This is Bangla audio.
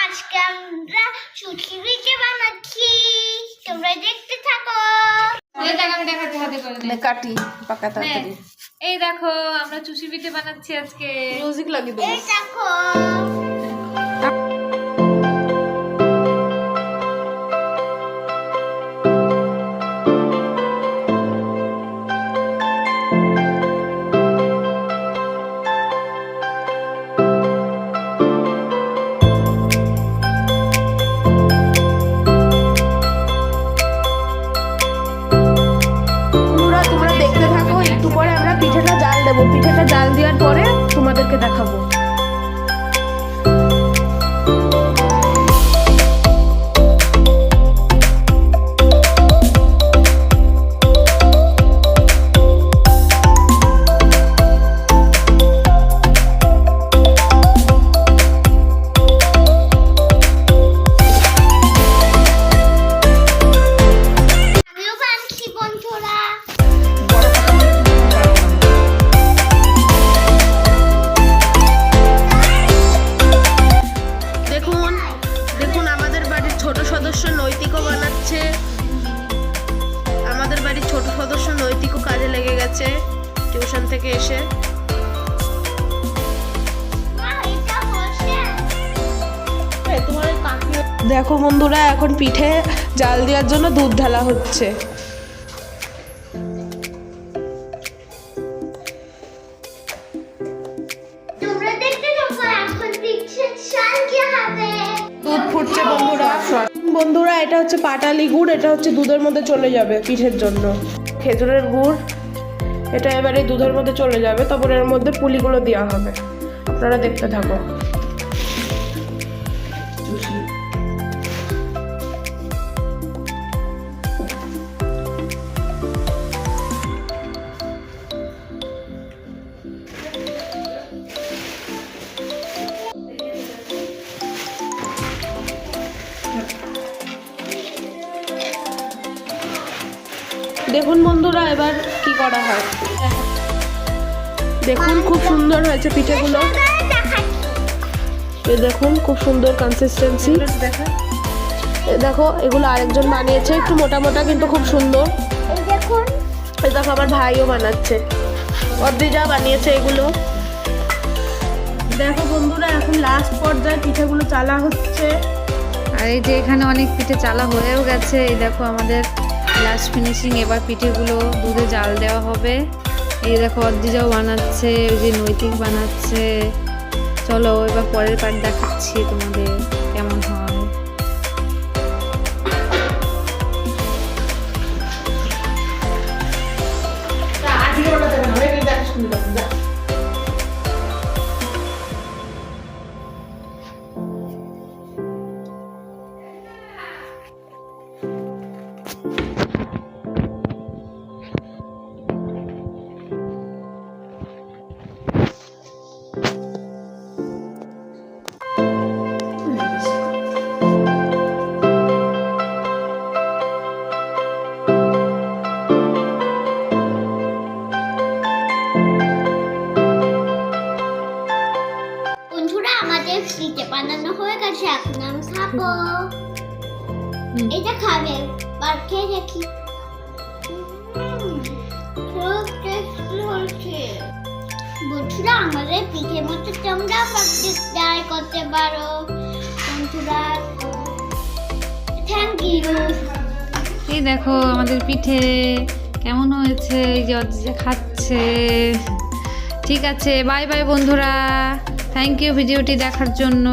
আজকে আমরা সুখি পিঠে বানাচ্ছি, তোমরা দেখতে থাকো। এই দেখো আমি দেখাচ্ছি হাতে করে নে কাটি পাকা তাড়াতাড়ি। এই দেখো আমরা চুষি পিঠে বানাচ্ছি আজকে। মিউজিক লাগিয়ে দেবো। এই দেখো তোমরা দেখতে থাকো, একটু পরে আমরা পিঠেটা জাল দেবো। পিঠেটা জাল দেওয়ার পরে তোমাদেরকে দেখাবো। আমিও বানাচ্ছি বন্ধুরা। দেখুন দেখুন আমাদের বাড়ির ছোট সদস্য নৈতিকও বানাচ্ছে। আমাদের বাড়ির ছোট সদস্য নৈতিকও কাজে লেগে গেছে টিউশন থেকে এসে। মা, এটা বসে দেখো বন্ধুরা, এখন পিঠে জাল দেওয়ার জন্য দুধ ঢালা হচ্ছে। তোমরা দেখতে থাকো, এখন পিঠে চাল কি হবে। দুধ ফুটছে বন্ধুরা। বন্ধুরা এটা হচ্ছে পাটালি গুড়, এটা হচ্ছে দুধের মধ্যে চলে যাবে পিঠের জন্য। খেজুরের গুড় এটা এবারে দুধের মধ্যে চলে যাবে, তারপর এর মধ্যে পুলিগুলো দেওয়া হবে। আপনারা দেখতে থাকো। দেখুন বন্ধুরা এবার কি করা হয়। দেখুন খুব সুন্দর হয়েছে পিঠেগুলো। এই দেখুন খুব সুন্দর কনসিস্টেন্সি। দেখো এগুলো আরেকজন বানিয়েছে, একটু মোটা মোটা কিন্তু খুব সুন্দর। এই দেখুন, এই দেখো আমার ভাইও বানাচ্ছে, অদ্রিজা বানিয়েছে এগুলো। দেখো বন্ধুরা এখন লাস্ট পর্যায়ে পিঠেগুলো চালা হচ্ছে। আর এই যে এখানে অনেক পিঠে চালা হয়েও গেছে। এই দেখো আমাদের লাস্ট ফিনিশিং। এবার পিঠেগুলো দুধে জাল দেওয়া হবে। এই দেখো অদ্রিজাও বানাচ্ছে, ওই যে নৈতিক বানাচ্ছে। চলো এবার পরের পার্ট দেখাচ্ছি তোমাদের কেমন হয়। বন্ধুরা আমাদের পিঠে বানানো হয়ে গেছে, এখন আমি খাবো। এটা খাবে, আর খেয়ে দেখি। খুব টেস্টি হয়েছে। বন্ধুরা আমাদের পিঠের মতো তোমরা প্র্যাকটিস ট্রাই করতে পারো। বন্ধুরা থ্যাংক ইউ। এই দেখো আমাদের পিঠে কেমন হয়েছে। এই যে অদ্রিজা খাচ্ছে। ঠিক আছে, বাই বাই বন্ধুরা। থ্যাংক ইউ ভিডিওটি দেখার জন্য।